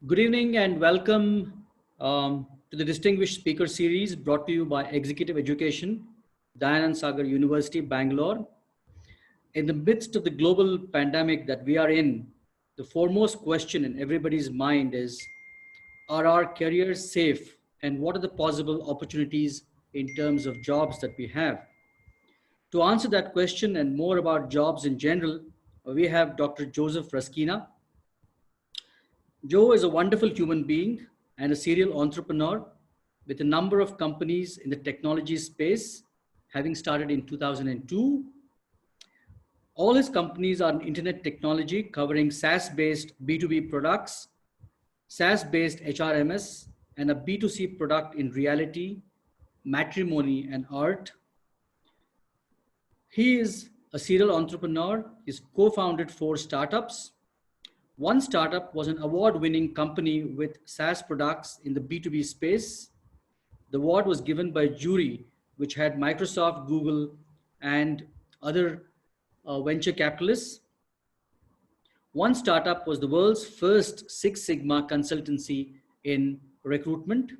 Good evening and welcome to the Distinguished Speaker Series brought to you by Executive Education, Dayanand Sagar University, Bangalore. In the midst of the global pandemic that we are in, the foremost question in everybody's mind is, are our careers safe and what are the possible opportunities in terms of jobs that we have? To answer that question and more about jobs in general, we have Dr. Joseph Rasquinha. Joe is a wonderful human being and a serial entrepreneur with a number of companies in the technology space, having started in 2002. All his companies are in internet technology covering SaaS-based B2B products, SaaS-based HRMS, and a B2C product in reality, matrimony, and art. He is a serial entrepreneur. He's co-founded 4 startups. One startup was an award-winning company with SaaS products in the B2B space. The award was given by a jury which had Microsoft, Google, and other venture capitalists. One startup was the world's first Six Sigma consultancy in recruitment.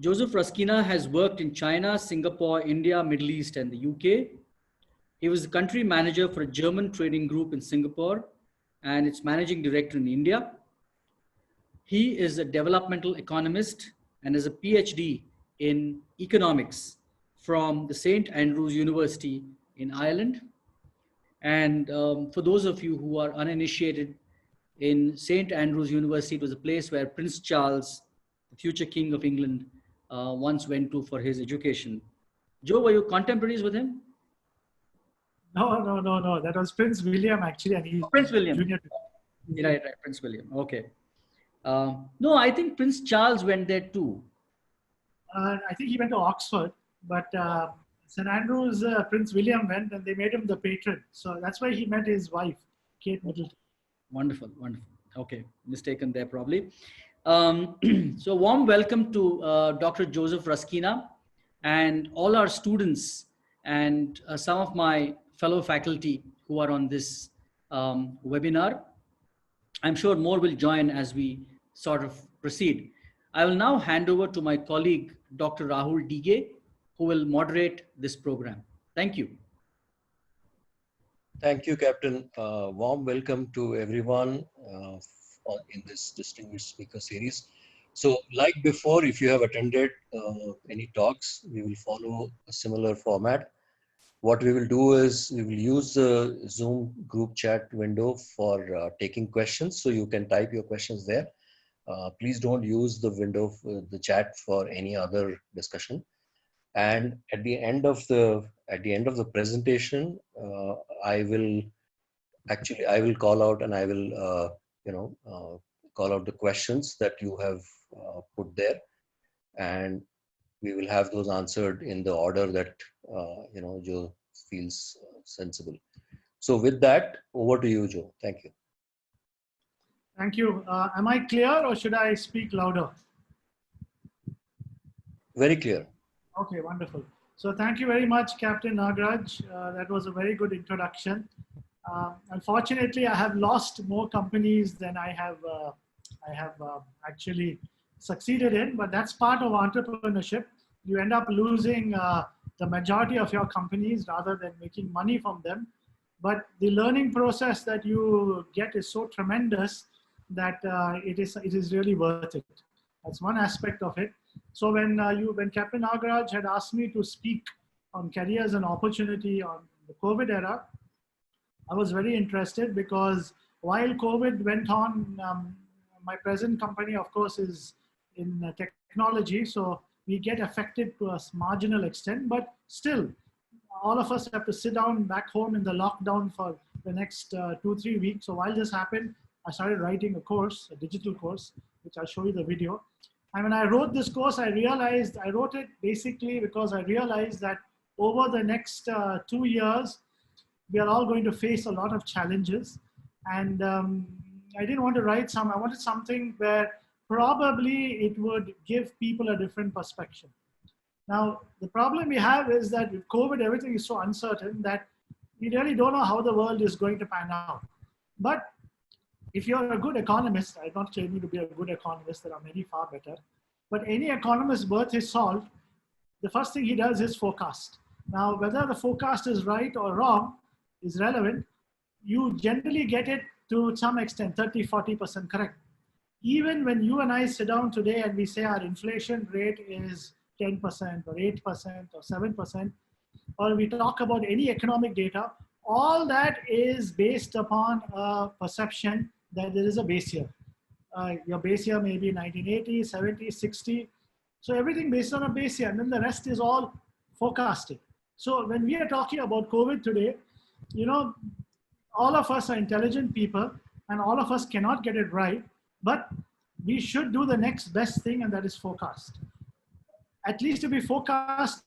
Joseph Rasquinha has worked in China, Singapore, India, Middle East, and the UK. He was the country manager for a German trading group in Singapore and its managing director in India. He is a developmental economist and has a PhD in economics from the St. Andrews University in Ireland. And for those of you who are uninitiated, in St. Andrews University, it was a place where Prince Charles, the future King of England, once went to for his education. Joe, were you contemporaries with him? No. That was Prince William actually, and he's Prince William. junior. Right, Prince William. Okay. No, I think Prince Charles went there too. I think he went to Oxford, but St. Andrews, Prince William went, and they made him the patron. So that's why he met his wife, Kate Middleton. Wonderful. Okay, mistaken there probably. So warm welcome to Dr. Joseph Rasquinha and all our students and some of my fellow faculty who are on this webinar. I'm sure more will join as we sort of proceed. I will now hand over to my colleague, Dr. Rahul Dige, who will moderate this program. Thank you. Thank you, Captain. Warm welcome to everyone in this distinguished speaker series. So like before, if you have attended any talks, we will follow a similar format. What we will do is we will use the Zoom group chat window for taking questions. So you can type your questions there. Please don't use the window, the chat for any other discussion. And at the end of the presentation, I will call out and I will call out the questions that you have put there, and we will have those answered in the order that Joe feels sensible. So with that, over to you, Joe. Thank you. Thank you. Am I clear, or should I speak louder? Very clear. Okay, wonderful. So thank you very much, Captain Nagaraj. That was a very good introduction. Unfortunately, I have lost more companies than I have actually succeeded in, but that's part of entrepreneurship. You end up losing the majority of your companies rather than making money from them. But the learning process that you get is so tremendous that it is really worth it. That's one aspect of it. So when Captain Nagaraj had asked me to speak on careers and opportunity on the COVID era, I was very interested because while COVID went on, my present company, of course, is in technology. So we get affected to a marginal extent, but still, all of us have to sit down back home in the lockdown for the next 2-3 weeks. So while this happened, I started writing a course, a digital course, which I'll show you the video. And when I wrote this course, I wrote it basically because I realized that over the next 2 years, we are all going to face a lot of challenges. And I didn't want to write I wanted something where probably it would give people a different perspective. Now, the problem we have is that with COVID, everything is so uncertain that we really don't know how the world is going to pan out. But if you're a good economist, I'm not claiming to be a good economist, there are many far better, but any economist worth his salt, the first thing he does is forecast. Now, whether the forecast is right or wrong is relevant. You generally get it to some extent, 30, 40% correct. Even when you and I sit down today and we say our inflation rate is 10% or 8% or 7%, or we talk about any economic data, all that is based upon a perception that there is a base year. Your base year may be 1980, 70, 60. So everything based on a base year, and then the rest is all forecasting. So when we are talking about COVID today, you know, all of us are intelligent people and all of us cannot get it right, but we should do the next best thing, and that is forecast. At least if we forecast,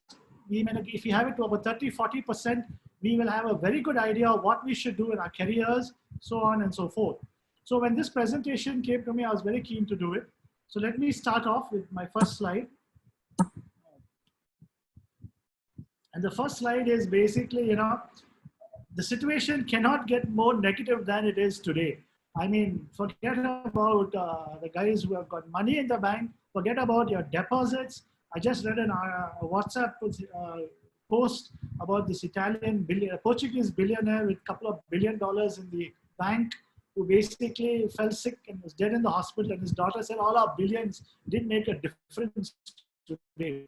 if we have it to about 30, 40%, we will have a very good idea of what we should do in our careers, so on and so forth. So when this presentation came to me, I was very keen to do it. So let me start off with my first slide. And the first slide is basically, you know, the situation cannot get more negative than it is today. I mean, forget about the guys who have got money in the bank, forget about your deposits. I just read a WhatsApp post about this Portuguese billionaire with a couple of $1 billion in the bank, who basically fell sick and was dead in the hospital. And his daughter said, all our billions didn't make a difference today.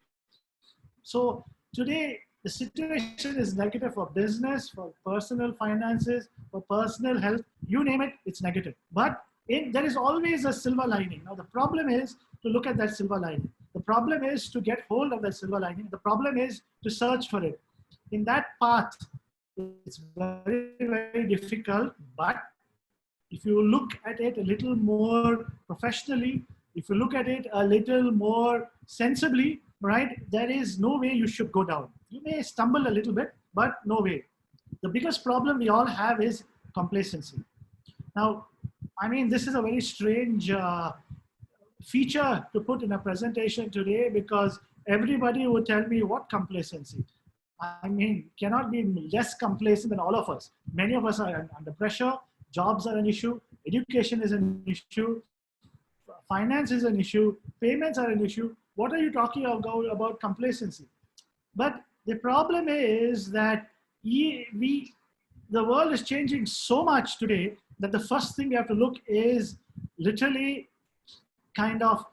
So today, the situation is negative for business, for personal finances, for personal health, you name it, it's negative. But there is always a silver lining. Now, the problem is to look at that silver lining. The problem is to get hold of that silver lining. The problem is to search for it. In that path, it's very, very difficult. But if you look at it a little more professionally, if you look at it a little more sensibly, right, there is no way you should go down. You may stumble a little bit, but no way. The biggest problem we all have is complacency. Now, I mean, this is a very strange feature to put in a presentation today, because everybody would tell me, what complacency? I mean, cannot be less complacent than all of us. Many of us are under pressure. Jobs are an issue. Education is an issue. Finance is an issue. Payments are an issue. What are you talking about complacency? But the problem is that the world is changing so much today that the first thing we have to look is literally kind of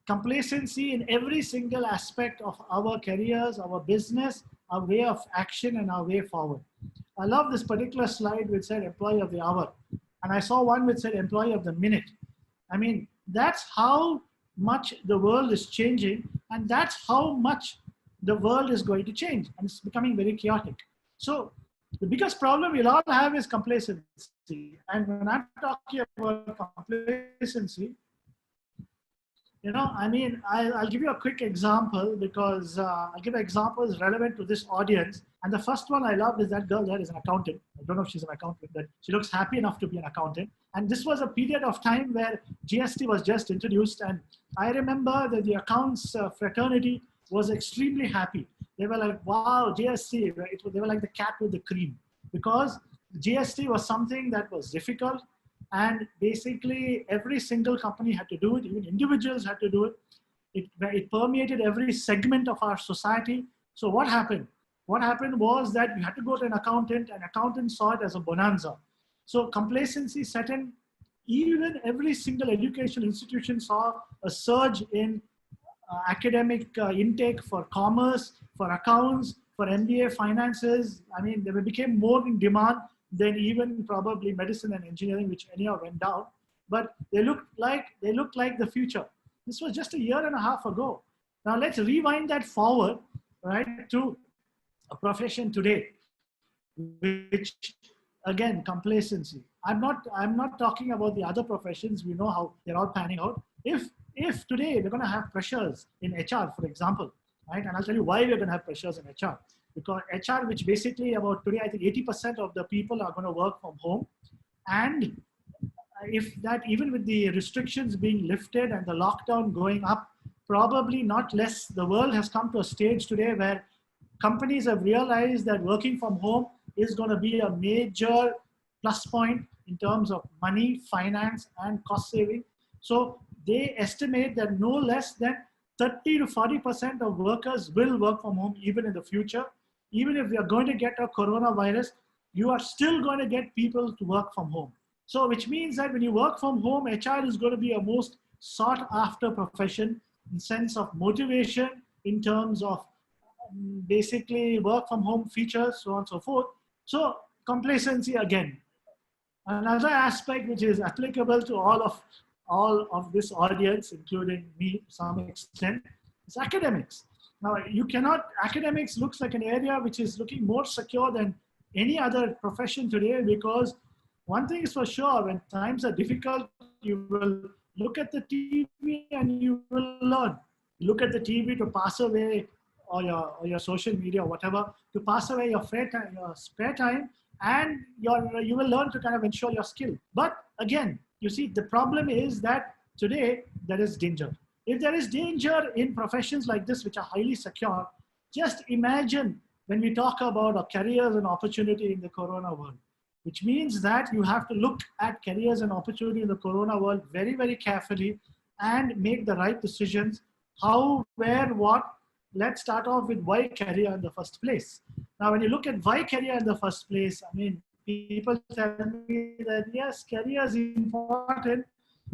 complacency in every single aspect of our careers, our business, our way of action, and our way forward. I love this particular slide which said employee of the hour. And I saw one which said employee of the minute. I mean, that's how much the world is changing, and that's how much the world is going to change, and it's becoming very chaotic. So the biggest problem we'll all have is complacency. And when I'm talking about complacency, you know, I mean, I'll give you a quick example, because I'll give examples relevant to this audience. And the first one I love is that girl there is an accountant. I don't know if she's an accountant, but she looks happy enough to be an accountant. And this was a period of time where GST was just introduced. And I remember that the accounts fraternity was extremely happy. They were like, wow, GST. They were like the cat with the cream, because GST was something that was difficult. And basically every single company had to do it. Even individuals had to do it. It permeated every segment of our society. So what happened? What happened was that you had to go to an accountant, and accountants saw it as a bonanza. So complacency set in. Even every single educational institution saw a surge in academic intake for commerce, for accounts, for MBA finances. I mean, they became more in demand than even probably medicine and engineering, which anyhow went down. But they looked like the future. This was just a year and a half ago. Now let's rewind that forward, right, to a profession today, which again, complacency. I'm not talking about the other professions. We know how they're all panning out. If today we're going to have pressures in HR, for example, right, and I'll tell you why we're going to have pressures in HR. Because HR, which basically about today, I think 80% of the people are going to work from home. And if that, even with the restrictions being lifted and the lockdown going up, probably not less, the world has come to a stage today where companies have realized that working from home is going to be a major plus point in terms of money, finance, and cost saving. So they estimate that no less than 30 to 40% of workers will work from home even in the future. Even if we are going to get a coronavirus, you are still going to get people to work from home. So which means that when you work from home, HR is going to be a most sought after profession in sense of motivation, in terms of basically work from home features, so on and so forth. So complacency again. Another aspect which is applicable to all of this audience, including me to some extent, is academics. Now, you cannot, academics looks like an area which is looking more secure than any other profession today, because one thing is for sure, when times are difficult, you will look at the TV and you will learn. You look at the TV to pass away, or your social media or whatever, to pass away your spare time, and you will learn to kind of ensure your skill. But again, you see, the problem is that today there is danger. If there is danger in professions like this, which are highly secure, just imagine when we talk about careers and opportunity in the corona world, which means that you have to look at careers and opportunity in the corona world very, very carefully and make the right decisions. How, where, what. Let's start off with why career in the first place. Now, when you look at why career in the first place, I mean, people tell me that yes, career is important,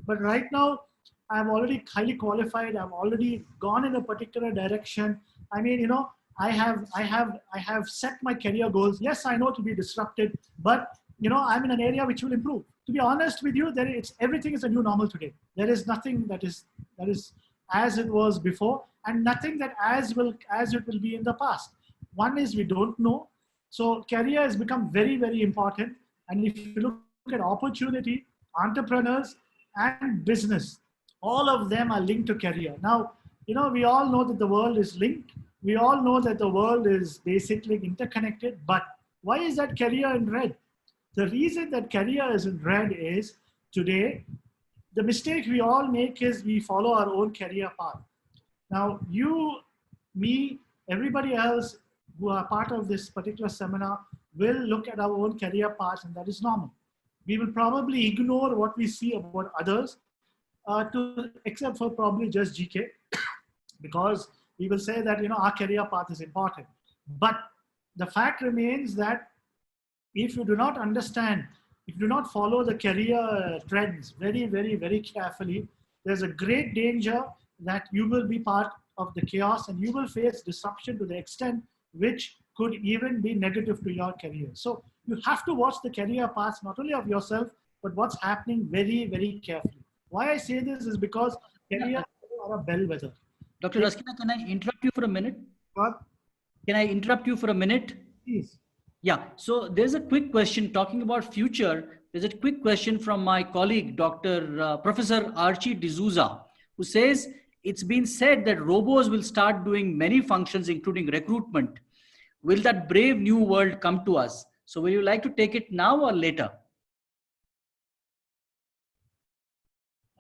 but right now I'm already highly qualified. I've already gone in a particular direction. I mean, I have set my career goals. Yes, I know to be disrupted, but I'm in an area which will improve. To be honest with you, everything is a new normal today. There is nothing that is as it was before, and nothing that as it will be in the past. One is we don't know. So career has become very, very important. And if you look at opportunity, entrepreneurs and business, all of them are linked to career. Now, we all know that the world is linked. We all know that the world is basically interconnected, but why is that career in red? The reason that career is in red is today, the mistake we all make is we follow our own career path. Now, you, me, everybody else who are part of this particular seminar will look at our own career paths, and that is normal. We will probably ignore what we see about others, except for probably just GK, because we will say that our career path is important. But the fact remains that if you do not understand, if you do not follow the career trends very, very, very carefully, there's a great danger that you will be part of the chaos and you will face disruption to the extent which could even be negative to your career. So you have to watch the career paths, not only of yourself, but what's happening very, very carefully. Why I say this is because careers are a bellwether. Dr. Rasquinha, can I interrupt you for a minute? What? Can I interrupt you for a minute? Please. Yeah, so there's a quick question talking about future. There's a quick question from my colleague, Professor Archie D'Souza, who says, it's been said that robots will start doing many functions, including recruitment. Will that brave new world come to us? So will you like to take it now or later?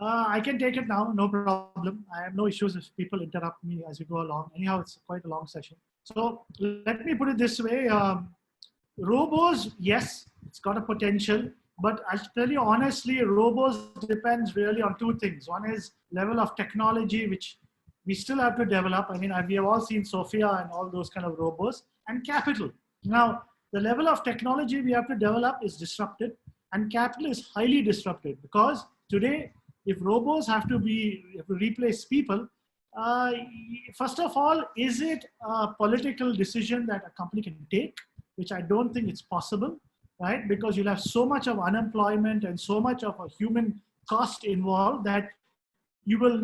I can take it now, no problem. I have no issues if people interrupt me as we go along. Anyhow, it's quite a long session. So let me put it this way. Robots, yes, it's got a potential, but I'll tell you honestly, robots depends really on two things. One is level of technology, which we still have to develop. I mean, we have all seen Sophia and all those kind of robots, and capital. Now, the level of technology we have to develop is disrupted, and capital is highly disrupted, because today, if robots have to replace people, first of all, is it a political decision that a company can take? Which I don't think it's possible, right? Because you'll have so much of unemployment and so much of a human cost involved that you'll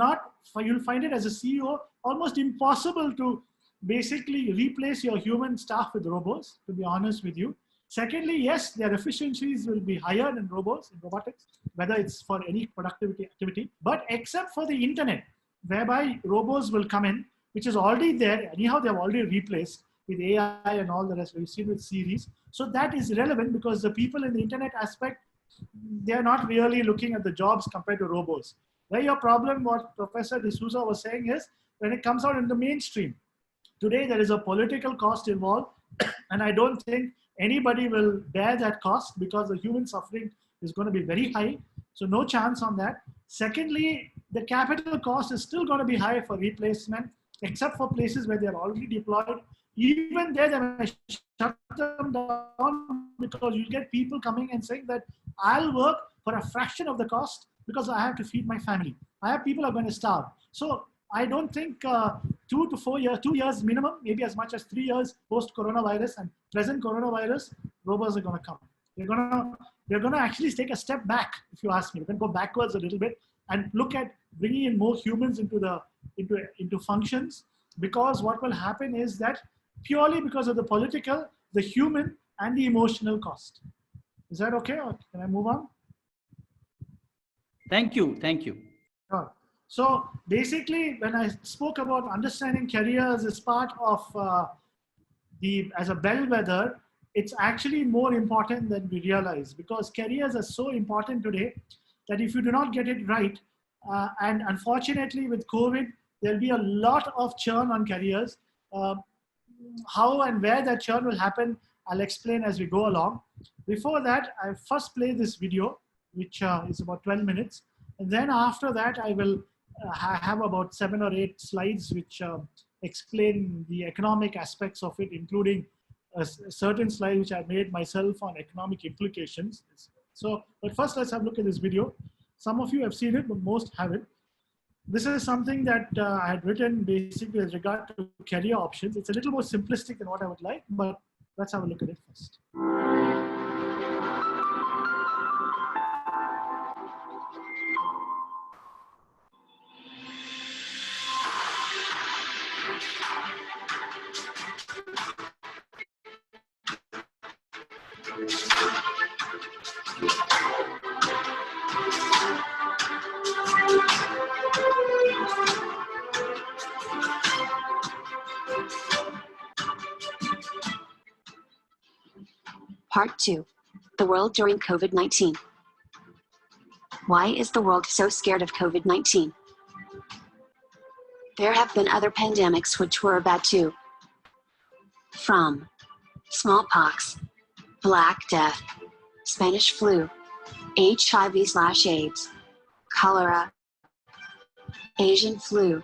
find it as a CEO almost impossible to basically replace your human staff with robots, to be honest with you. Secondly, yes, their efficiencies will be higher in robotics, whether it's for any productivity activity, but except for the internet, whereby robots will come in, which is already there. Anyhow, they've already replaced with AI and all the rest. We've seen with series. So that is relevant because the people in the internet aspect, they're not really looking at the jobs compared to robots. Where your problem, what Professor D'Souza was saying is, when it comes out in the mainstream, today there is a political cost involved, and I don't think anybody will bear that cost because the human suffering is going to be very high. So no chance on that. Secondly, the capital cost is still going to be high for replacement, except for places where they're already deployed. Even there, they may shut them down because you get people coming and saying that I'll work for a fraction of the cost because I have to feed my family. I have people who are going to starve. So I don't think 2 to 4 years, 2 years minimum, maybe as much as 3 years post coronavirus and present coronavirus, robots are going to come. They're going to actually take a step back, if you ask me. They're going to go backwards a little bit and look at bringing in more humans into functions, because what will happen is that purely because of the political, the human, and the emotional cost. Is that okay, or can I move on? Thank you. Thank you. Sure. So basically, when I spoke about understanding careers as part of as a bellwether, it's actually more important than we realize, because careers are so important today that if you do not get it right, and unfortunately with COVID, there'll be a lot of churn on careers. How and where that churn will happen, I'll explain as we go along. Before that, I first play this video, which is about 12 minutes. And then after that, I will have about 7 or 8 slides which explain the economic aspects of it, including a certain slide which I made myself on economic implications. So, but first let's have a look at this video. Some of you have seen it, but most haven't. This is something that I had written basically with regard to career options. It's a little more simplistic than what I would like, but let's have a look at it first. Part 2. The world during COVID-19. Why is the world so scared of COVID-19? There have been other pandemics which were bad too. From smallpox, Black Death, Spanish flu, HIV/AIDS, cholera, Asian flu,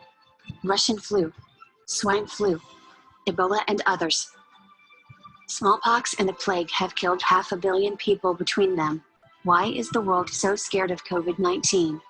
Russian flu, swine flu, Ebola, and others. Smallpox and the plague have killed 500 million people between them. Why is the world so scared of COVID-19?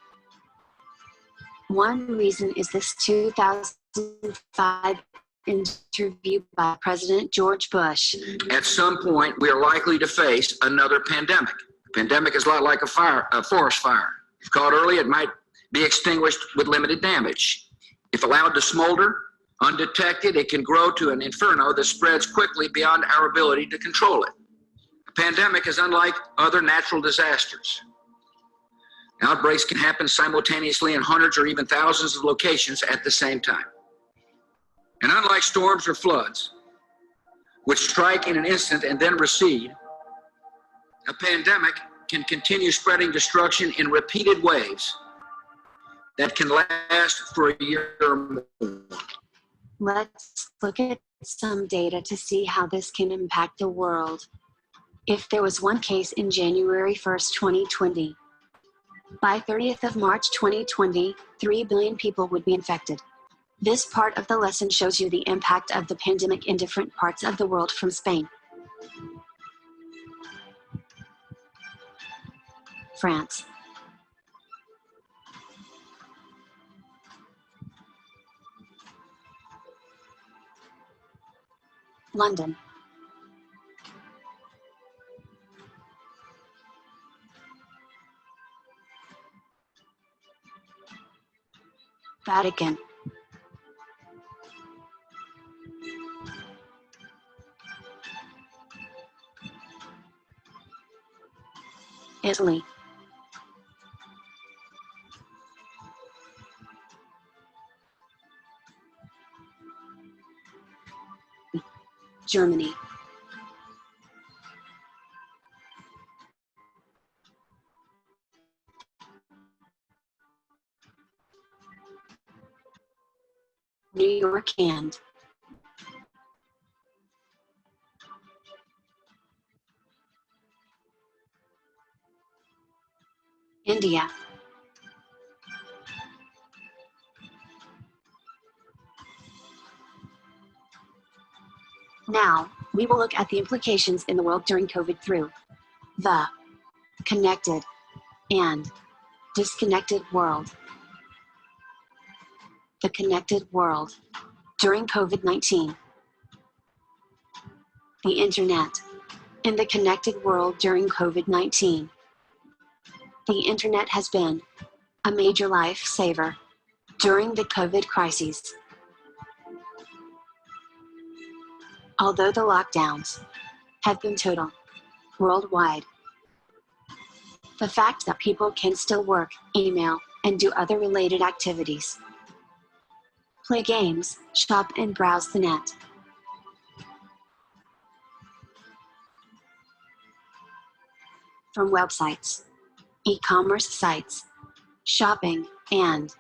One reason is this 2005 interview by President George Bush. At some point, we are likely to face another pandemic. A pandemic is a lot like a forest fire. If caught early, it might be extinguished with limited damage. If allowed to smolder undetected, it can grow to an inferno that spreads quickly beyond our ability to control it. A pandemic is unlike other natural disasters. Outbreaks can happen simultaneously in hundreds or even thousands of locations at the same time. And unlike storms or floods, which strike in an instant and then recede, a pandemic can continue spreading destruction in repeated waves that can last for a year or more. Let's look at some data to see how this can impact the world. If there was one case in January 1st, 2020, by 30th of March 2020, 3 billion people would be infected. This part of the lesson shows you the impact of the pandemic in different parts of the world, from Spain, France, London, Vatican, Italy, Germany, New York, and India. Now, we will look at the implications in the world during COVID through the connected and disconnected world. The connected world during COVID-19. The internet. In the connected world during COVID-19. The internet has been a major lifesaver during the COVID crisis. Although the lockdowns have been total worldwide, the fact that people can still work, email, and do other related activities, play games, shop, and browse the net, from websites, e-commerce sites, shopping, and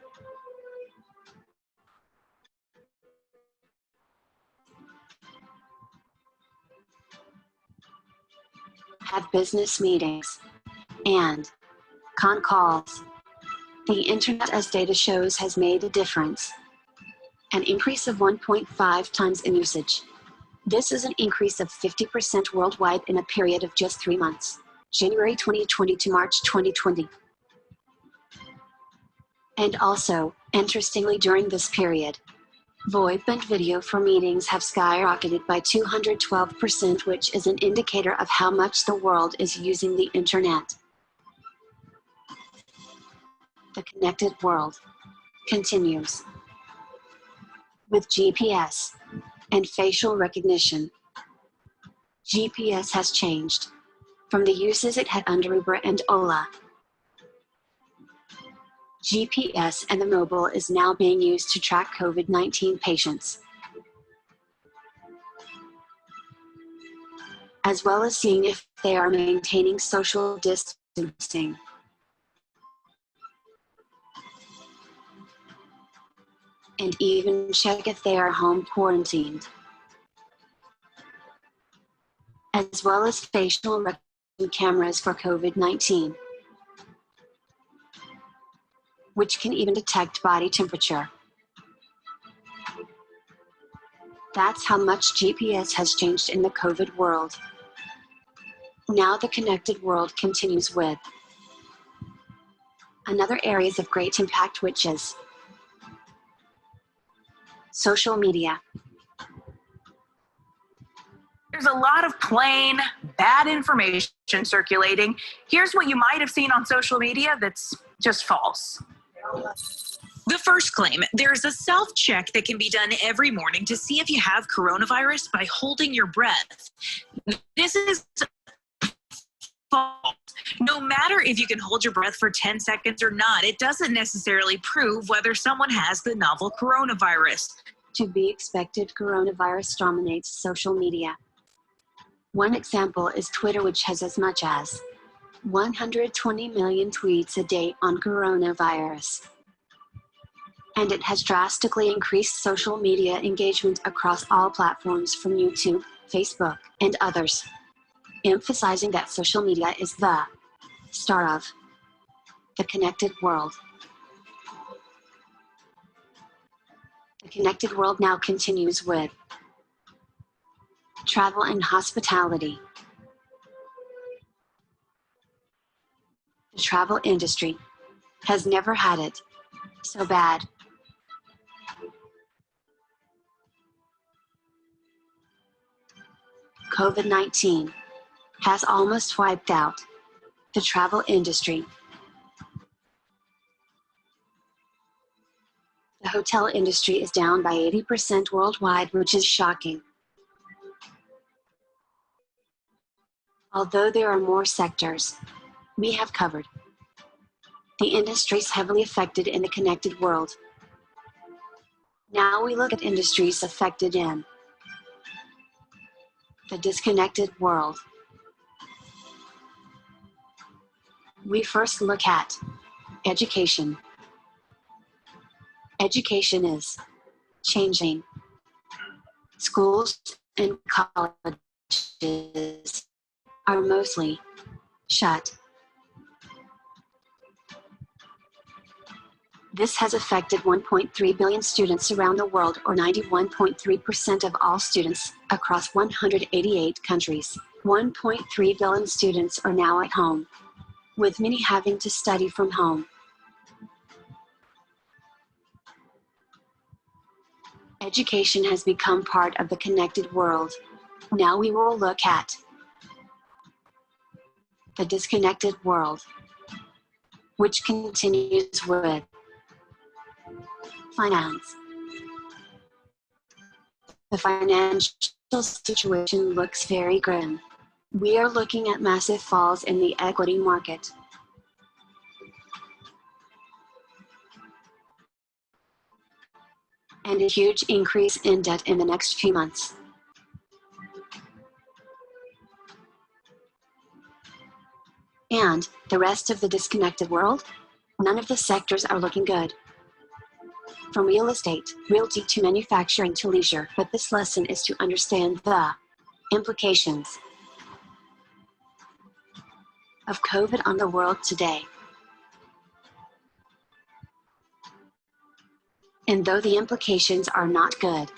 have business meetings and con calls. The internet, as data shows, has made a difference. An increase of 1.5 times in usage. This is an increase of 50% worldwide in a period of just 3 months, January 2020 to March 2020. And also, interestingly, during this period, VoIP and video for meetings have skyrocketed by 212%, which is an indicator of how much the world is using the internet. The connected world continues. With GPS and facial recognition, GPS has changed from the uses it had under Uber and Ola. GPS and the mobile is now being used to track COVID-19 patients, as well as seeing if they are maintaining social distancing. And even check if they are home quarantined, as well as facial recognition cameras for COVID-19, which can even detect body temperature. That's how much GPS has changed in the COVID world. Now the connected world continues with another areas of great impact, which is social media. There's a lot of plain, bad information circulating. Here's what you might have seen on social media that's just false. The first claim, there's a self-check that can be done every morning to see if you have coronavirus by holding your breath. This is false. No matter if you can hold your breath for 10 seconds or not, it doesn't necessarily prove whether someone has the novel coronavirus. To be expected, coronavirus dominates social media. One example is Twitter, which has as much as 120 million tweets a day on coronavirus. And it has drastically increased social media engagement across all platforms from YouTube, Facebook, and others, emphasizing that social media is the star of the connected world. The connected world now continues with travel and hospitality. The travel industry has never had it so bad. COVID-19 has almost wiped out the travel industry. The hotel industry is down by 80% worldwide, which is shocking. Although there are more sectors we have covered, the industry is heavily affected in the connected world. Now we look at industries affected in the disconnected world. We first look at education. Education is changing. Schools and colleges are mostly shut. This has affected 1.3 billion students around the world, or 91.3% of all students, across 188 countries. 1.3 billion students are now at home, with many having to study from home. Education has become part of the connected world. Now we will look at the disconnected world, which continues with finance. The financial situation looks very grim. We are looking at massive falls in the equity market. And a huge increase in debt in the next few months. And the rest of the disconnected world? None of the sectors are looking good. From real estate, realty to manufacturing to leisure, but this lesson is to understand the implications of COVID on the world today. And though the implications are not good,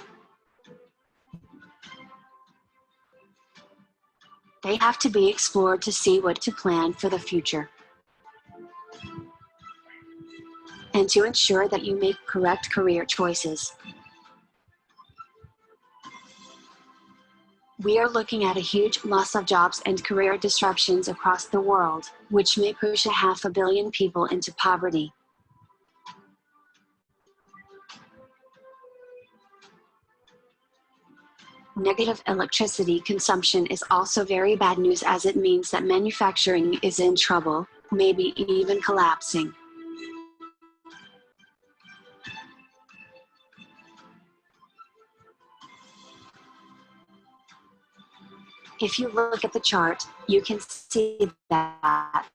they have to be explored to see what to plan for the future. And to ensure that you make correct career choices. We are looking at a huge loss of jobs and career disruptions across the world, which may push 500 million people into poverty. Negative electricity consumption is also very bad news, as it means that manufacturing is in trouble, maybe even collapsing. If you look at the chart, you can see that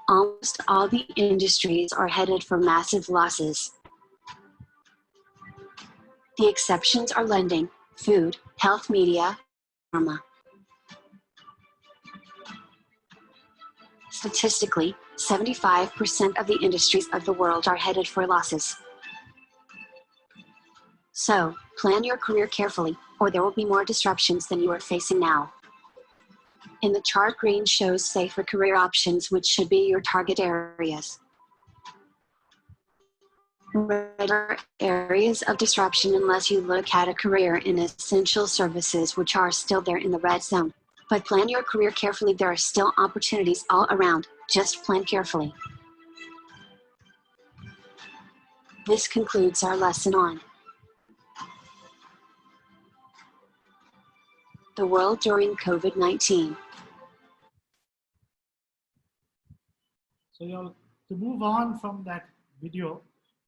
almost all the industries are headed for massive losses. The exceptions are lending, food, health, media, pharma. Statistically, 75% of the industries of the world are headed for losses. So, plan your career carefully, or there will be more disruptions than you are facing now. In the chart, green shows safer career options, which should be your target areas. Red are areas of disruption unless you look at a career in essential services, which are still there in the red zone. But plan your career carefully. There are still opportunities all around. Just plan carefully. This concludes our lesson on the world during COVID-19. So to move on from that video,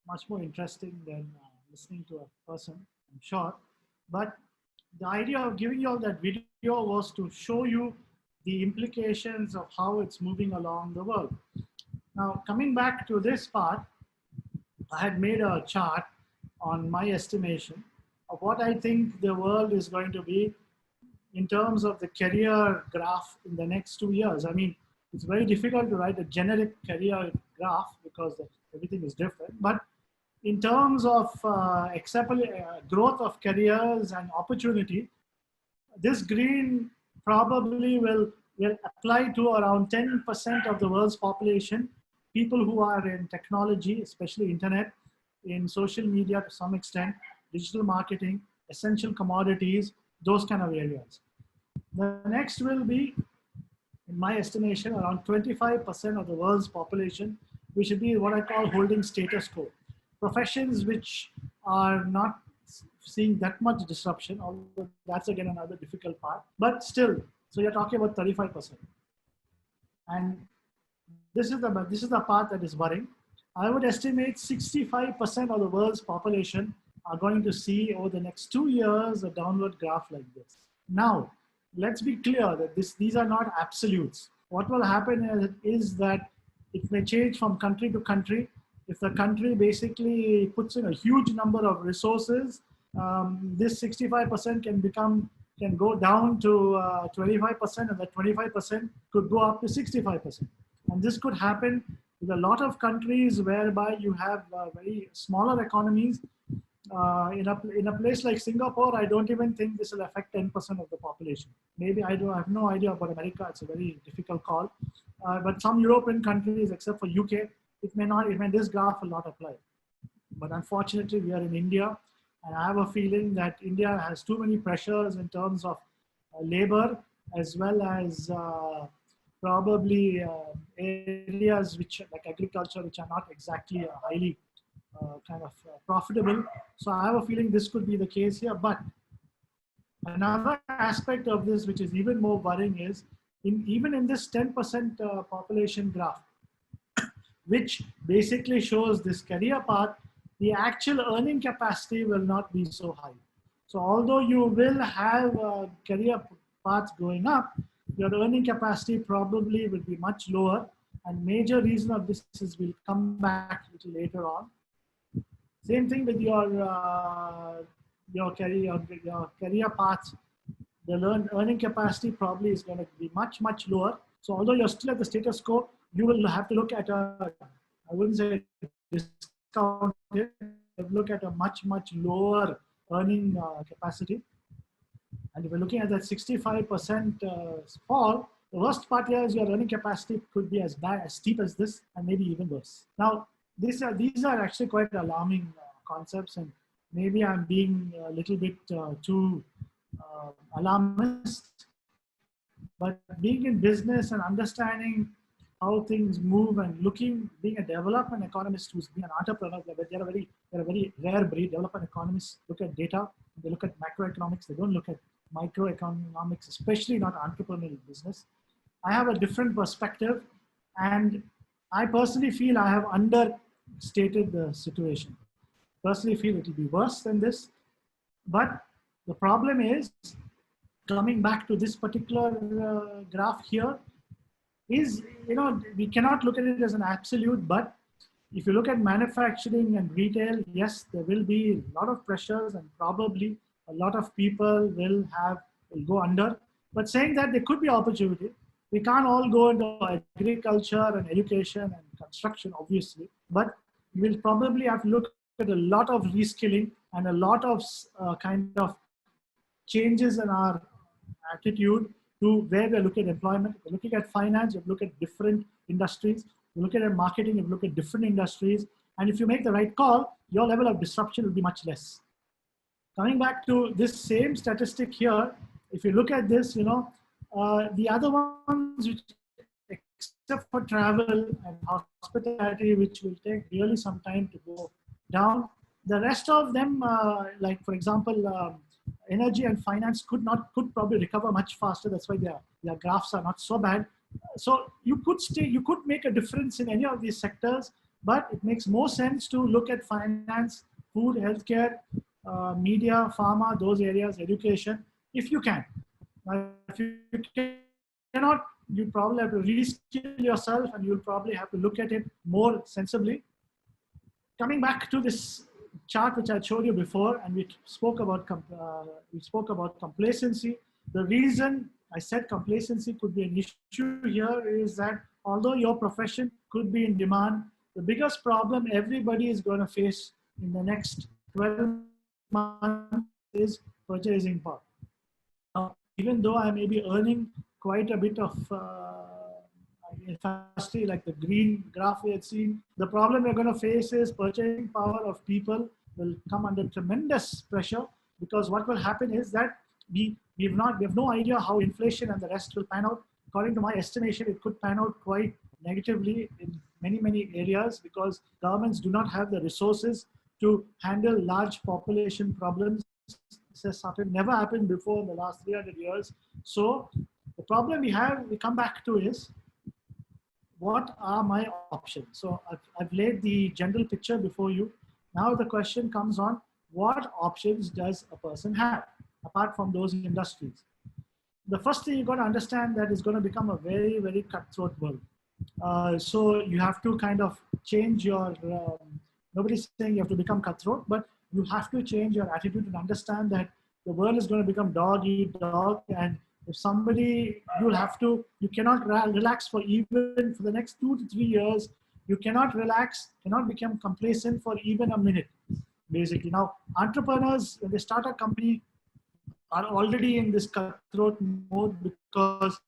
much more interesting than listening to a person, I'm sure. But the idea of giving you all that video was to show you the implications of how it's moving along the world. Now, coming back to this part, I had made a chart on my estimation of what I think the world is going to be in terms of the career graph in the next 2 years. I mean, it's very difficult to write a generic career graph because everything is different. But in terms of growth of careers and opportunity, this green probably will apply to around 10% of the world's population, people who are in technology, especially internet, in social media to some extent, digital marketing, essential commodities, those kind of areas. The next will be, in my estimation, around 25% of the world's population, which should be what I call holding status quo. Professions which are not seeing that much disruption, although that's again another difficult part, but still, so you're talking about 35%. And this is the part that is worrying. I would estimate 65% of the world's population are going to see over the next 2 years a downward graph like this. Now, let's be clear that these are not absolutes. What will happen is that it may change from country to country. If the country basically puts in a huge number of resources, this 65% can go down to 25%, and that 25% could go up to 65%. And this could happen There's a lot of countries whereby you have very smaller economies. In a place like Singapore, I don't even think this will affect 10% of the population. Maybe I have no idea about America. It's a very difficult call. But some European countries, except for UK, it may not. This graph will not apply. But unfortunately, we are in India, and I have a feeling that India has too many pressures in terms of labor, as well as probably areas which, like agriculture, which are not exactly highly profitable. So I have a feeling this could be the case here. But another aspect of this, which is even more worrying, is even in this 10% population graph, which basically shows this career path, the actual earning capacity will not be so high. So although you will have career paths going up, your earning capacity probably will be much lower. And major reason of this is we'll come back a little later on. Same thing with your career paths. The earning capacity probably is going to be much, much lower. So although you're still at the status quo, you will have to look at I wouldn't say discounted, look at a much, much lower earning capacity. And if we're looking at that 65% fall, the worst part here is your earning capacity could be as steep as this, and maybe even worse. Now, these are actually quite alarming concepts, and maybe I'm being a little bit too alarmist. But being in business and understanding how things move and being a development economist who's been an entrepreneur, they're a very rare breed. Development economists look at data, they look at macroeconomics, they don't look at microeconomics, especially not entrepreneurial business. I have a different perspective, and I personally feel I have understated the situation. Personally feel it will be worse than this. But the problem is, coming back to this particular graph here, is, we cannot look at it as an absolute, but if you look at manufacturing and retail, yes, there will be a lot of pressures and probably a lot of people will go under. But saying that, there could be opportunity. We can't all go into agriculture and education and construction, obviously, but we'll probably have to look at a lot of reskilling and a lot of kind of changes in our attitude to where we're looking at employment. We're looking at finance, you look at different industries. You look at marketing, you look at different industries. And if you make the right call, your level of disruption will be much less. Coming back to this same statistic here, if you look at this, the other ones, which, except for travel and hospitality, which will take really some time to go down, the rest of them, like for example, energy and finance could probably recover much faster. That's why their graphs are not so bad. So you could make a difference in any of these sectors, but it makes more sense to look at finance, food, healthcare, media, pharma, those areas, education, if you can. If you cannot, you probably have to reskill yourself, and you'll probably have to look at it more sensibly. Coming back to this chart which I showed you before, and we spoke about complacency. The reason I said complacency could be an issue here is that although your profession could be in demand, the biggest problem everybody is going to face in the next 12 months is purchasing power. Now, even though I may be earning quite a bit of industry, like the green graph we had seen, the problem we're going to face is purchasing power of people will come under tremendous pressure, because what will happen is that we have no idea how inflation and the rest will pan out. According to my estimation, it could pan out quite negatively in many areas, because governments do not have the resources to handle large population problems. This has never happened before in the last 300 years. So the problem we come back to is, what are my options? So I've laid the general picture before you. Now the question comes on, what options does a person have apart from those industries? The first thing you've got to understand that is going to become a very, very cutthroat world. So you have to kind of change your, nobody's saying you have to become cutthroat, but you have to change your attitude and understand that the world is going to become dog eat dog. And if somebody, you cannot relax for the next 2 to 3 years. You cannot relax, cannot become complacent for even a minute, basically. Now, entrepreneurs, when they start a company, are already in this cutthroat mode because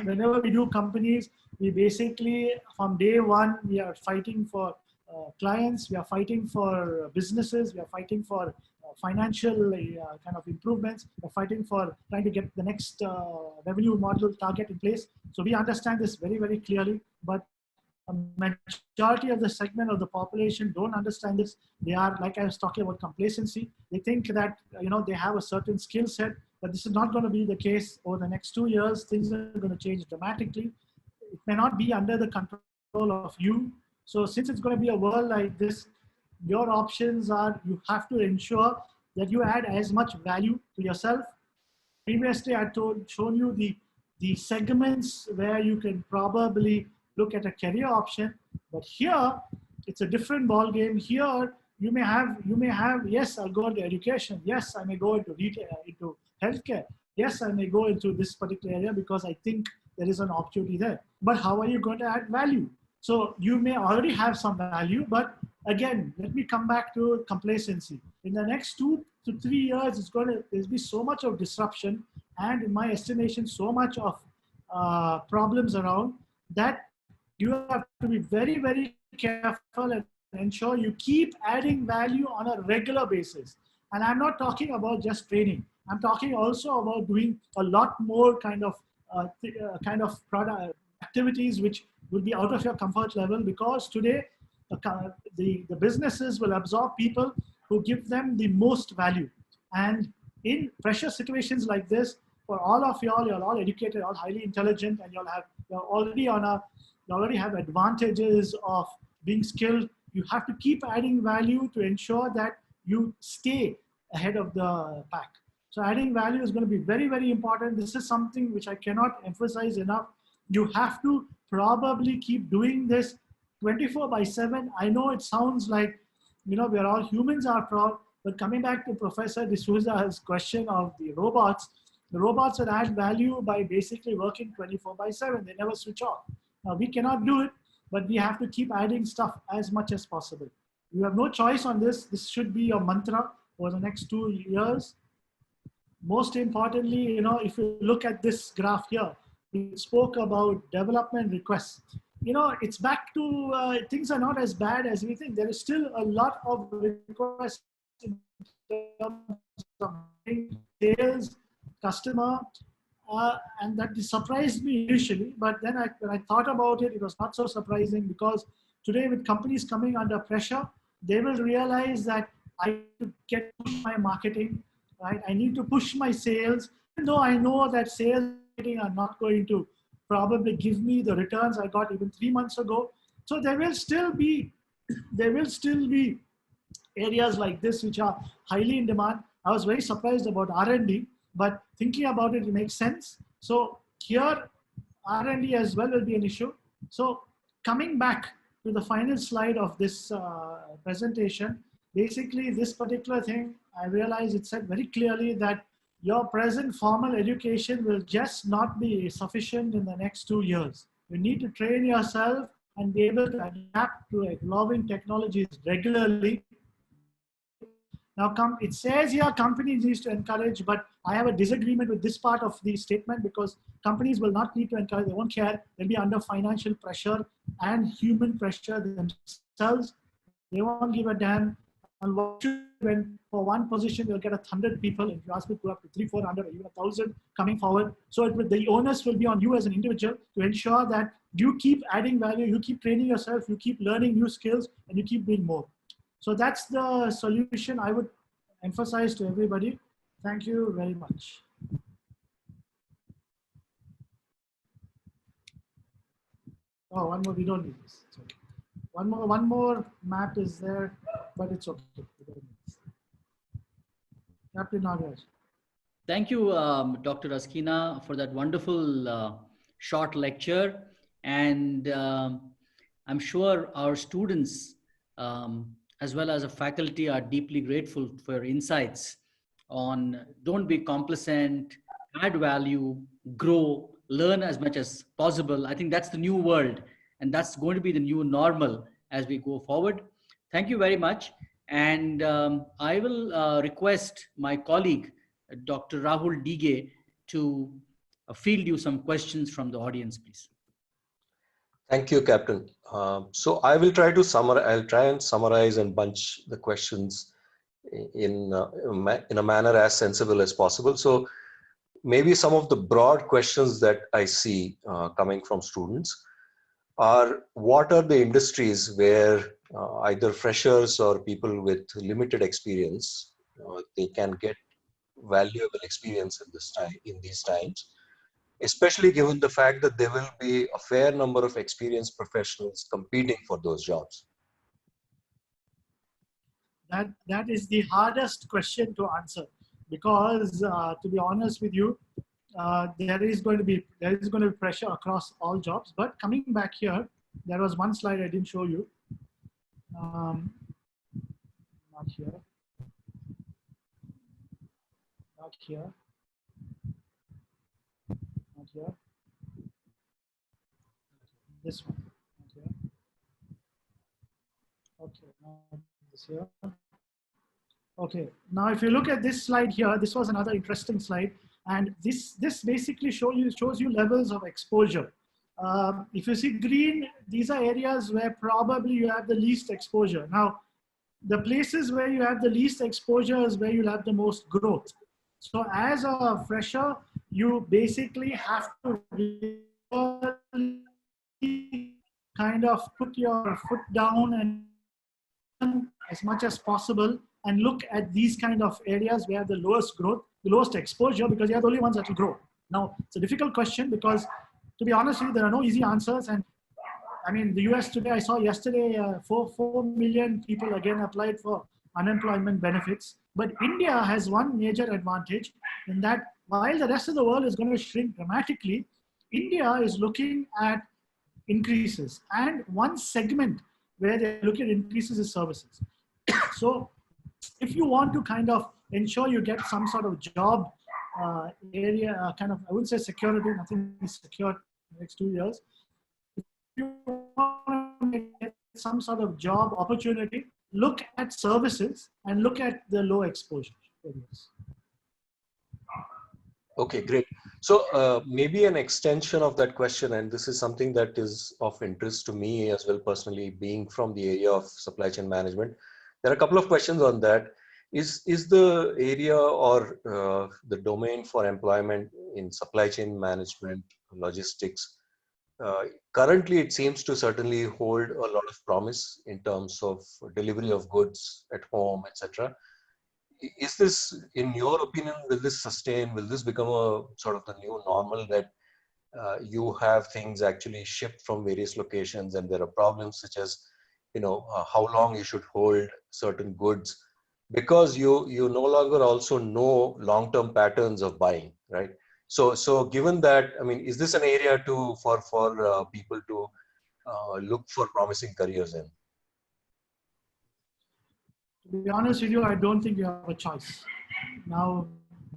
whenever we do companies, we basically, from day one, we are fighting for clients, we are fighting for businesses, we are fighting for financial kind of improvements, we're fighting for trying to get the next revenue model target in place. So we understand this very, very clearly, but a majority of the segment of the population don't understand this. They are, like I was talking about, complacency. They think that they have a certain skill set, but this is not going to be the case over the next 2 years. Things are going to change dramatically. It may not be under the control of you. So since it's going to be a world like this, your options are, you have to ensure that you add as much value to yourself. Previously, I shown you the segments where you can probably look at a career option, but here it's a different ball game. Here you may have, yes, I'll go into education. Yes, I may go into retail, into healthcare. Yes, I may go into this particular area because I think there is an opportunity there. But how are you going to add value? So you may already have some value, but again, let me come back to complacency. In the next 2 to 3 years, there's be so much of disruption, and in my estimation, so much of problems around that you have to be very, very careful and ensure you keep adding value on a regular basis. And I'm not talking about just training. I'm talking also about doing a lot more kind of product activities which will be out of your comfort level, because today the businesses will absorb people who give them the most value. And in pressure situations like this, for all of y'all, you're all educated, all highly intelligent, and you already have advantages of being skilled. You have to keep adding value to ensure that you stay ahead of the pack. So adding value is going to be very, very important. This is something which I cannot emphasize enough. You have to probably keep doing this 24/7. I know it sounds like, we're all humans after all, but coming back to Professor D'Souza's question of the robots would add value by basically working 24/7. They never switch off. Now, we cannot do it, but we have to keep adding stuff as much as possible. You have no choice on this. This should be your mantra for the next 2 years. Most importantly, if you look at this graph here, we spoke about development requests. It's back to things are not as bad as we think. There is still a lot of requests in terms of sales, customer, and that surprised me initially. But then when I thought about it, it was not so surprising, because today with companies coming under pressure, they will realize that I need to push my marketing, right? I need to push my sales, even though I know that sales and marketing are not going to probably give me the returns I got even 3 months ago. So there will still be areas like this which are highly in demand. I was very surprised about R&D, but thinking about it, it makes sense. So here, R&D as well will be an issue. So coming back to the final slide of this presentation, basically this particular thing, I realized it said very clearly that your present formal education will just not be sufficient in the next 2 years. You need to train yourself and be able to adapt to evolving technologies regularly. Now, it says here companies need to encourage, but I have a disagreement with this part of the statement, because companies will not need to encourage. They won't care. They'll be under financial pressure and human pressure themselves. They won't give a damn. And when for one position you'll get 100 people, if you ask me to go up to 300, 400, or even 1,000 coming forward. So the onus will be on you as an individual to ensure that you keep adding value, you keep training yourself, you keep learning new skills, and you keep doing more. So that's the solution I would emphasize to everybody. Thank you very much. Oh, one more, we don't need this. It's okay. One more map is there, but it's okay. Captain Nagaraj. Thank you, Dr. Rasquinha, for that wonderful short lecture. And I'm sure our students, as well as the faculty, are deeply grateful for your insights on don't be complacent, add value, grow, learn as much as possible. I think that's the new world. And that's going to be the new normal as we go forward. Thank you very much. And I will request my colleague, Dr. Rahul Dige, to field you some questions from the audience, please. Thank you, Captain. So I will try to I'll try and summarize and bunch the questions in a manner as sensible as possible. So maybe some of the broad questions that I see coming from students are, what are the industries where either freshers or people with limited experience, they can get valuable experience in these times, especially given the fact that there will be a fair number of experienced professionals competing for those jobs? That is the hardest question to answer, because to be honest with you, there is going to be pressure across all jobs. But coming back here, there was one slide I didn't show you. Not here. Not here. Not here. This one. Not here. Okay. Not this here. Okay. Now, if you look at this slide here, this was another interesting slide. And this basically shows you levels of exposure. If you see green, these are areas where probably you have the least exposure. Now, the places where you have the least exposure is where you'll have the most growth. So as a fresher, you basically have to really kind of put your foot down and as much as possible and look at these kind of areas where the lowest growth, the lowest exposure, because they are the only ones that will grow. Now, it's a difficult question because, to be honest with you, there are no easy answers. And I mean, the US today, I saw yesterday, 4 million people again applied for unemployment benefits. But India has one major advantage in that while the rest of the world is going to shrink dramatically, India is looking at increases. And one segment where they're looking at increases is services. So if you want to kind of ensure you get some sort of job area, kind of, I wouldn't say security, nothing is secure in the next 2 years. If you want to get some sort of job opportunity, look at services and look at the low exposure areas. Okay, great. So maybe an extension of that question, and this is something that is of interest to me as well personally, being from the area of supply chain management. There are a couple of questions on that. Is the area or the domain for employment in supply chain management, logistics, currently it seems to certainly hold a lot of promise in terms of delivery of goods at home, etc. Is this, in your opinion, will this sustain? Will this become a sort of the new normal that you have things actually shipped from various locations and there are problems such as, how long you should hold certain goods, because you no longer also know long-term patterns of buying, right? So given that, I mean, is this an area for people to look for promising careers in? To be honest with you, I don't think you have a choice. Now,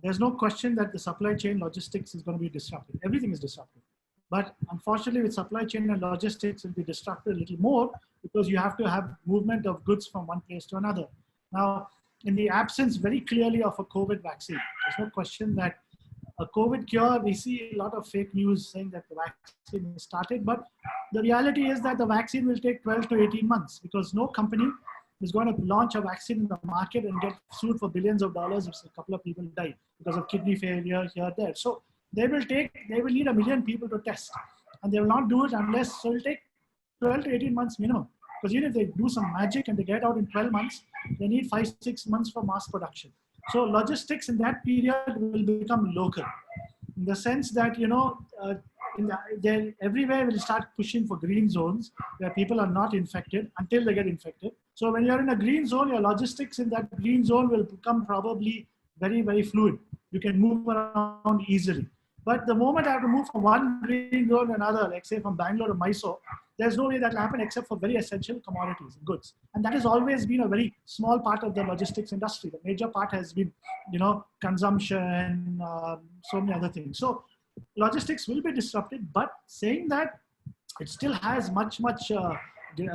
there's no question that the supply chain logistics is going to be disrupted. Everything is disrupted. But unfortunately, with supply chain and logistics, it will be disrupted a little more because you have to have movement of goods from one place to another. Now, in the absence very clearly of a COVID vaccine, there's no question that a COVID cure, we see a lot of fake news saying that the vaccine is started, but the reality is that the vaccine will take 12 to 18 months because no company is going to launch a vaccine in the market and get sued for billions of dollars if a couple of people die because of kidney failure here, there. So they will need 1 million people to test, and they will not do it unless, so it will take 12 to 18 months minimum. Because even if they do some magic and they get out in 12 months, they need 5-6 months for mass production. So logistics in that period will become local, in the sense that, everywhere will start pushing for green zones where people are not infected until they get infected. So when you're in a green zone, your logistics in that green zone will become probably very, very fluid. You can move around easily. But the moment I have to move from one green zone to another, like say from Bangalore to Mysore, there's no way that will happen except for very essential commodities and goods. And that has always been a very small part of the logistics industry. The major part has been, consumption, so many other things. So logistics will be disrupted, but saying that, it still has much a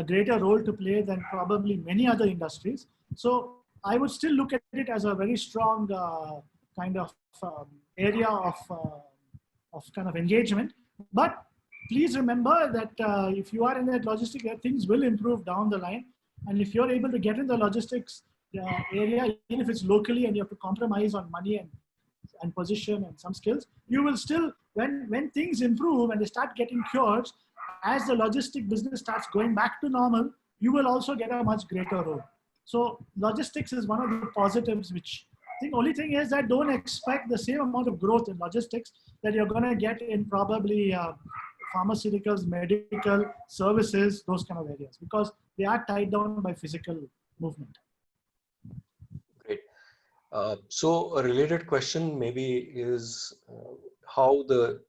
greater role to play than probably many other industries. So I would still look at it as a very strong kind of area of kind of engagement. But please remember that if you are in that logistics, things will improve down the line. And if you're able to get in the logistics area, even if it's locally and you have to compromise on money and position and some skills, you will still, when things improve and they start getting cured, as the logistic business starts going back to normal, you will also get a much greater role. So logistics is one of the positives, which I think only thing is that don't expect the same amount of growth in logistics that you're going to get in probably pharmaceuticals, medical services, those kind of areas, because they are tied down by physical movement. Great. So a related question maybe is how the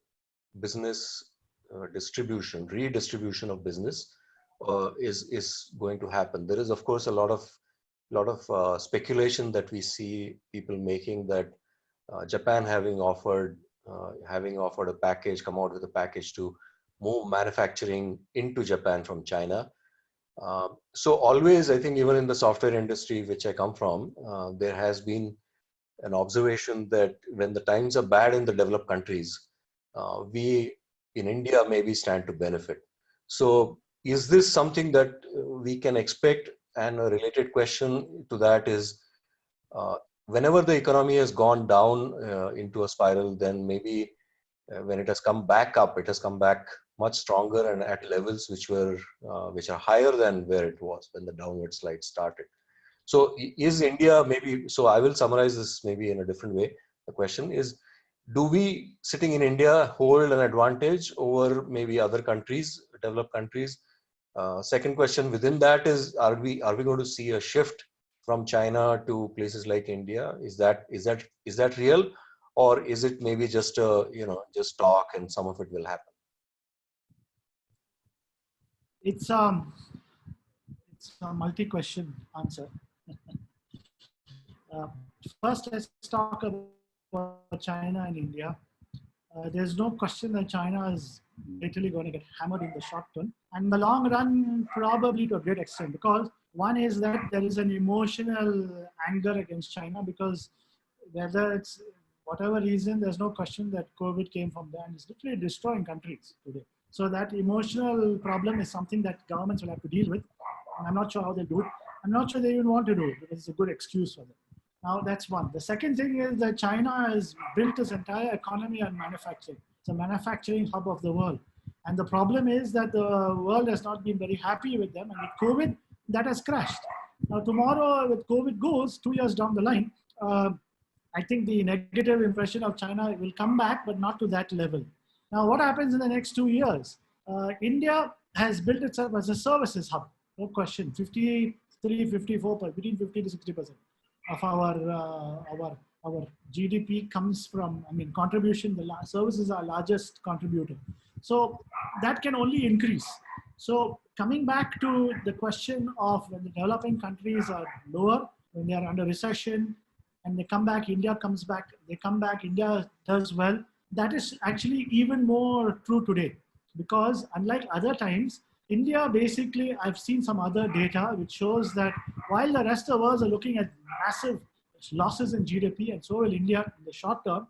business redistribution of business is going to happen. There is, of course, a lot of speculation that we see people making that Japan having offered a package, come out with a package to move manufacturing into Japan from China. So always, I think even in the software industry, which I come from, there has been an observation that when the times are bad in the developed countries, we in India maybe stand to benefit. So is this something that we can expect? And a related question to that is, whenever the economy has gone down into a spiral, then maybe when it has come back up, it has come back much stronger and at levels which are higher than where it was when the downward slide started. So is India maybe, so I will summarize this maybe in a different way. The question is, do we sitting in India hold an advantage over maybe other countries, developed countries? Second question within that is, are we going to see a shift from China to places like India? Is that real, or is it maybe just just talk and some of it will happen? It's a multi-question answer. First, let's talk about China and India. There's no question that China is literally going to get hammered in the short term, and in the long run, probably to a great extent, because one is that there is an emotional anger against China, because whether it's whatever reason, there's no question that COVID came from there and it's literally destroying countries today. So that emotional problem is something that governments will have to deal with. And I'm not sure how they do it. I'm not sure they even want to do it, because it's a good excuse for them. Now that's one. The second thing is that China has built its entire economy on manufacturing. It's a manufacturing hub of the world. And the problem is that the world has not been very happy with them. And with COVID, that has crashed. Now tomorrow, with COVID goes 2 years down the line, I think the negative impression of China will come back, but not to that level. Now, what happens in the next 2 years? India has built itself as a services hub, no question. 53, 54, between 50 to 60% of our GDP comes from, contribution. The services are largest contributor. So that can only increase. So coming back to the question of when the developing countries are lower, when they are under recession, and they come back, India comes back, they come back, India does well. That is actually even more true today, because unlike other times, India basically, I've seen some other data which shows that while the rest of the world are looking at massive losses in GDP, and so will India in the short term,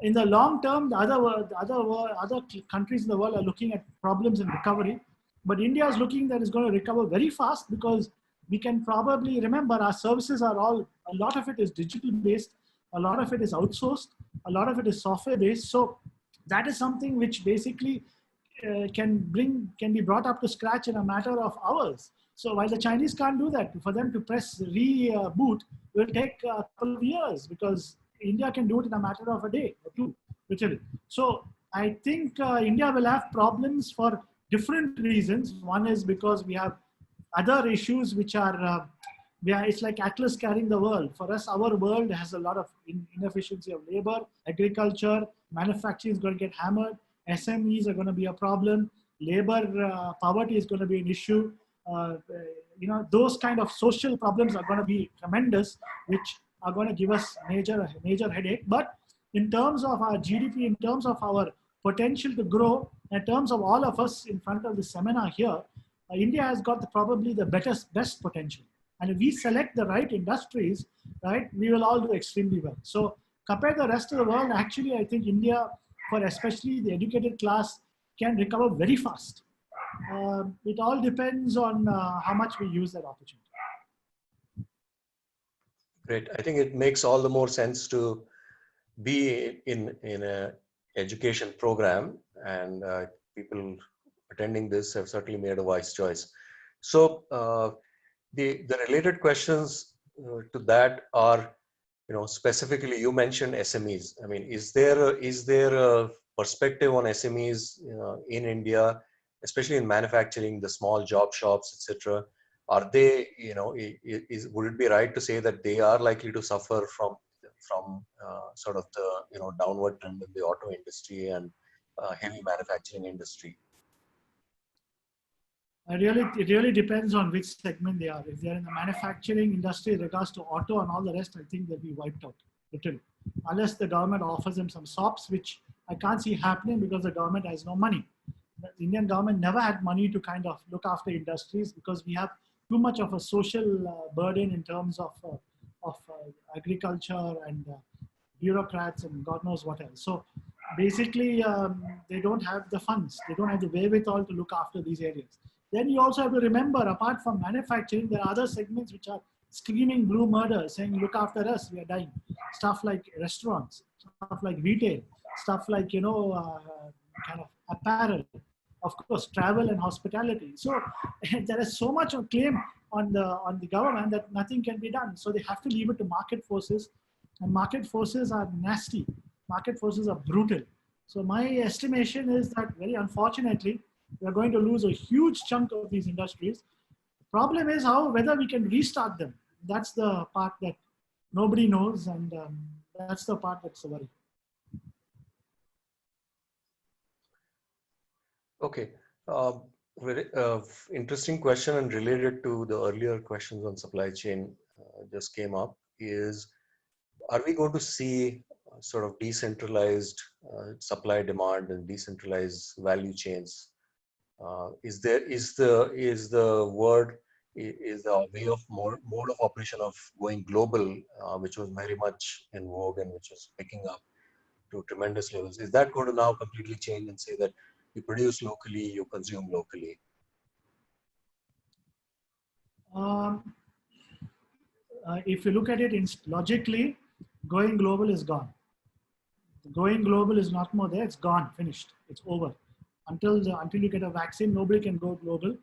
in the long term, the other countries in the world are looking at problems in recovery. But India is looking that it's going to recover very fast, because we can probably remember our services are all, a lot of it is digital based, a lot of it is outsourced, a lot of it is software based. So that is something which basically can be brought up to scratch in a matter of hours. So while the Chinese can't do that, for them to press reboot will take a couple of years, because India can do it in a matter of a day or two, literally. So I think India will have problems for different reasons. One is because we have other issues which are, it's like Atlas carrying the world. For us, our world has a lot of inefficiency of labor, agriculture, manufacturing is going to get hammered, SMEs are going to be a problem, labor poverty is going to be an issue. Those kind of social problems are going to be tremendous, which are going to give us major headache. But in terms of our GDP, in terms of our potential to grow, In terms of all of us in front of the seminar here, India has got probably the best potential. And if we select the right industries, right, we will all do extremely well. So compared to the rest of the world, actually, I think India, for especially the educated class, can recover very fast. It all depends on how much we use that opportunity. Great. I think it makes all the more sense to be in a education program, and people attending this have certainly made a wise choice. So the related questions to that are, specifically you mentioned SMEs. I mean, is there a perspective on SMEs in India, especially in manufacturing, the small job shops, etc.? Are they, would it be right to say that they are likely to suffer from sort of the downward trend in the auto industry and heavy manufacturing industry? It really depends on which segment they are. If they're in the manufacturing industry in regards to auto and all the rest, I think they'll be wiped out, literally. Unless the government offers them some SOPs, which I can't see happening because the government has no money. The Indian government never had money to kind of look after industries because we have too much of a social burden in terms of agriculture and bureaucrats and God knows what else. So basically, they don't have the funds. They don't have the wherewithal to look after these areas. Then you also have to remember, apart from manufacturing, there are other segments which are screaming blue murder, saying, look after us, we are dying. Stuff like restaurants, stuff like retail, stuff like, kind of apparel, of course, travel and hospitality. So there is so much of claim on the government that nothing can be done. So they have to leave it to market forces, and market forces are nasty. Market forces are brutal. So my estimation is that, very unfortunately, we are going to lose a huge chunk of these industries. The problem is whether we can restart them. That's the part that nobody knows, and that's the part that's a worry. Okay. Very interesting question, and related to the earlier questions on supply chain just came up, is are we going to see sort of decentralized supply demand and decentralized value chains? Is the way of mode of operation of going global, which was very much in vogue and which was picking up to tremendous levels, is that going to now completely change and say that you produce locally, you consume locally? If you look at it logically, going global is gone. Going global is not more there. It's gone, finished. It's over. Until you get a vaccine, nobody can go global.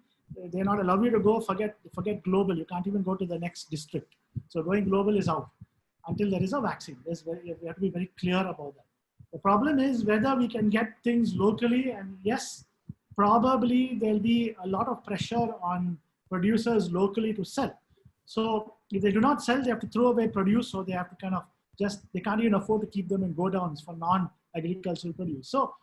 They're not allowed you to go. Forget global. You can't even go to the next district. So going global is out until there is a vaccine. We have to be very clear about that. The problem is whether we can get things locally, and yes, probably there'll be a lot of pressure on producers locally to sell. So if they do not sell, they have to throw away produce, so they have to kind of they can't even afford to keep them in godowns for non-agricultural produce. So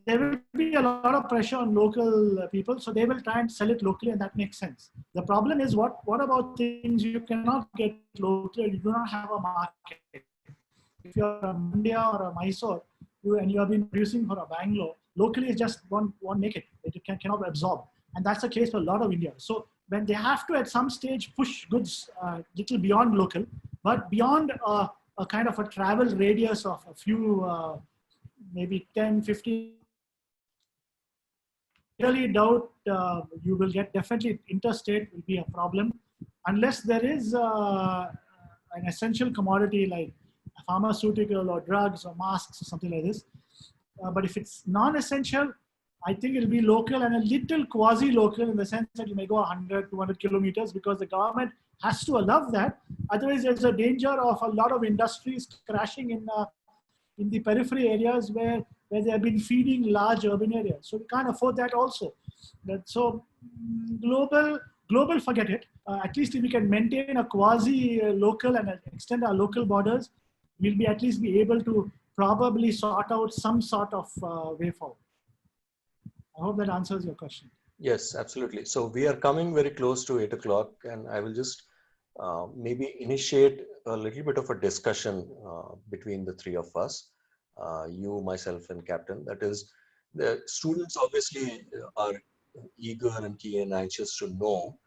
there will be a lot of pressure on local people, so they will try and sell it locally, and that makes sense. The problem is what about things you cannot get locally, you do not have a market. If you're a India or a Mysore, and you have been producing for a Bangalore, locally it just won't make it. It cannot absorb. And that's the case for a lot of India. So when they have to at some stage push goods little beyond local, but beyond a kind of a travel radius of a few, maybe 10, 15, I really doubt you will get, definitely interstate will be a problem unless there is an essential commodity like pharmaceutical or drugs or masks or something like this. But if it's non-essential, I think it'll be local and a little quasi-local in the sense that you may go 100, 200 kilometers because the government has to allow that. Otherwise, there's a danger of a lot of industries crashing in the periphery areas where they have been feeding large urban areas. So we can't afford that also. So global, forget it. At least if we can maintain a quasi-local and extend our local borders, we'll be at least be able to probably sort out some sort of way forward. I hope that answers your question. Yes, absolutely. So we are coming very close to 8 o'clock, and I will just maybe initiate a little bit of a discussion between the three of us, you, myself, and Captain. That is, the students obviously are eager and keen and anxious to know,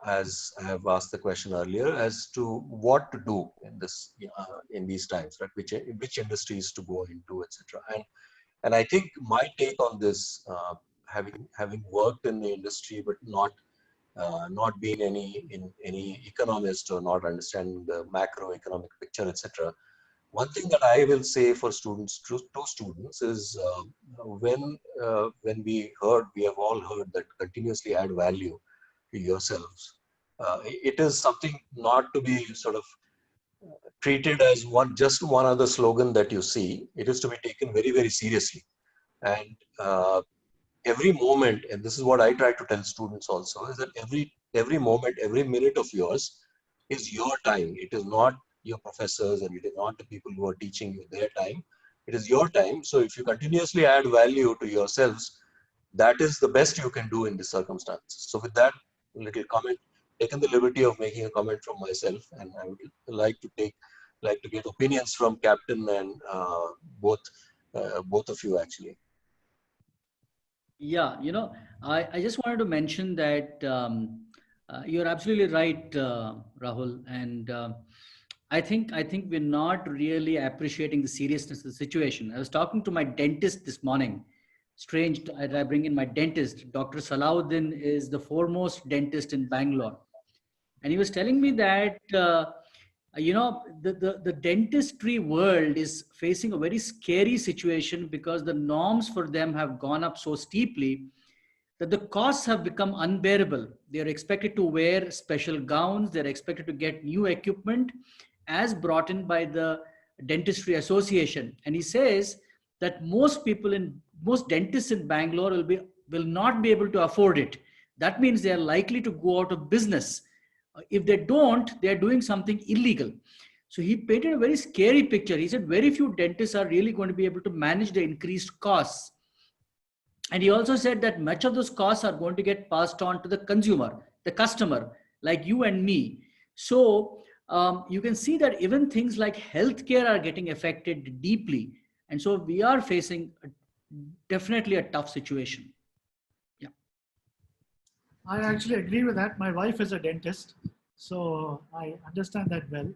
as I have asked the question earlier, as to what to do in this in these times, right? Which industries to go into, etc. And I think my take on this, having worked in the industry but not being any economist or not understanding the macroeconomic picture, etc. One thing that I will say for students, to students, is when we have all heard that continuously add value to yourselves. It is something not to be sort of treated as just one other slogan that you see. It is to be taken very, very seriously. And every moment, and this is what I try to tell students also, is that every moment, every minute of yours is your time. It is not your professors and it is not the people who are teaching you their time. It is your time. So if you continuously add value to yourselves, that is the best you can do in this circumstances. So with that little comment, taken the liberty of making a comment from myself, and I would like to get opinions from Captain and both of you actually. Yeah, I just wanted to mention that you're absolutely right, Rahul, and I think we're not really appreciating the seriousness of the situation. I was talking to my dentist this morning. Strange, I bring in my dentist. Dr. Salahuddin is the foremost dentist in Bangalore, and he was telling me that the dentistry world is facing a very scary situation because the norms for them have gone up so steeply that the costs have become unbearable. They are expected to wear special gowns, they're expected to get new equipment as brought in by the dentistry association. And he says that most dentists in Bangalore will not be able to afford it. That means they are likely to go out of business. If they don't, they are doing something illegal. So he painted a very scary picture. He said very few dentists are really going to be able to manage the increased costs. And he also said that much of those costs are going to get passed on to the consumer, the customer, like you and me. So you can see that even things like healthcare are getting affected deeply. And so we are facing definitely a tough situation. Yeah. I actually agree with that. My wife is a dentist, so I understand that well.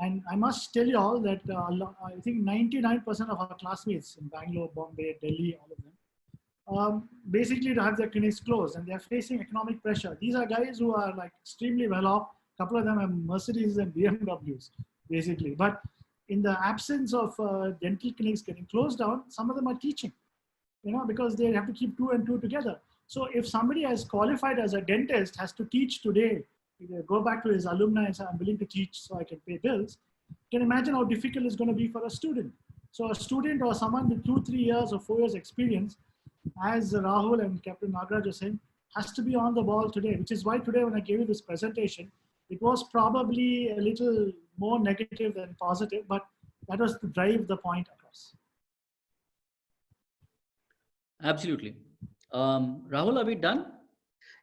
And I must tell you all that I think 99% of our classmates in Bangalore, Bombay, Delhi, all of them, basically to have their clinics closed, and they're facing economic pressure. These are guys who are like extremely well off. A couple of them have Mercedes and BMWs, basically. But in the absence of dental clinics getting closed down, some of them are teaching, because they have to keep two and two together. So if somebody has qualified as a dentist has to teach today, go back to his alumni and say, I'm willing to teach so I can pay bills, you can imagine how difficult it's going to be for a student. So a student or someone with 2, 3 years or 4 years experience, as Rahul and Captain Nagaraj are saying, has to be on the ball today, which is why today when I gave you this presentation, it was probably a little more negative than positive, but that was to drive the point across. Absolutely. Rahul, are we done?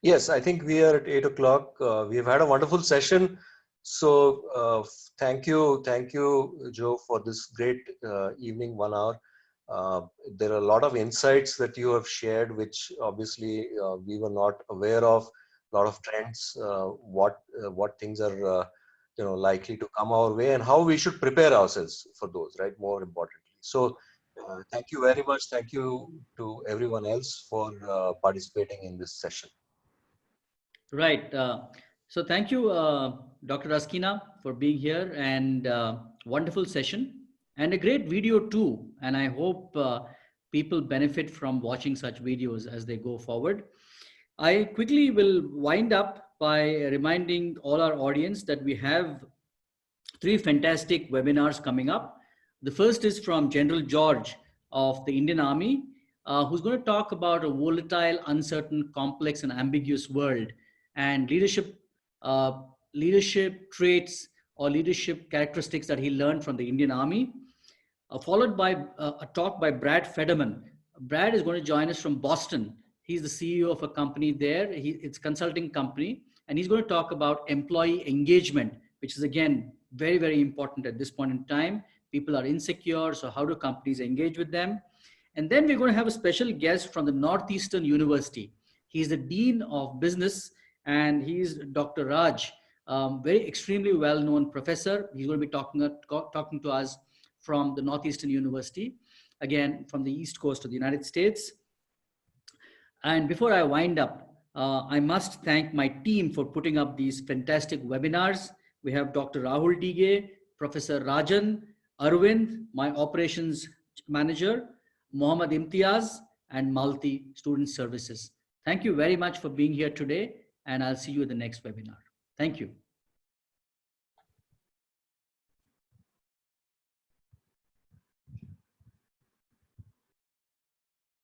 Yes, I think we are at 8 o'clock. We've had a wonderful session. So thank you, Joe, for this great evening 1 hour. There are a lot of insights that you have shared, which obviously we were not aware of. A lot of trends, what things are likely to come our way, and how we should prepare ourselves for those. Right, more importantly. So thank you very much. Thank you to everyone else for participating in this session. Right. So thank you, Dr. Rasquinha, for being here, and wonderful session and a great video too. And I hope people benefit from watching such videos as they go forward. I quickly will wind up by reminding all our audience that we have 3 fantastic webinars coming up. The first is from General George of the Indian Army, who's going to talk about a volatile, uncertain, complex, and ambiguous world, and leadership traits or leadership characteristics that he learned from the Indian Army, followed by a talk by Brad Federman. Brad is going to join us from Boston. He's the CEO of a company there. It's a consulting company, and he's going to talk about employee engagement, which is again very, very important at this point in time. People are insecure, so how do companies engage with them? And then we're going to have a special guest from the Northeastern University. He's the Dean of Business, and he's Dr. Raj, very extremely well-known professor. He's going to be talking to us from the Northeastern University, again, from the East Coast of the United States. And before I wind up, I must thank my team for putting up these fantastic webinars. We have Dr. Rahul Dige, Professor Rajan, Arvind, my operations manager, Mohammad Imtiaz, and Malti Student Services. Thank you very much for being here today, and I'll see you at the next webinar. Thank you.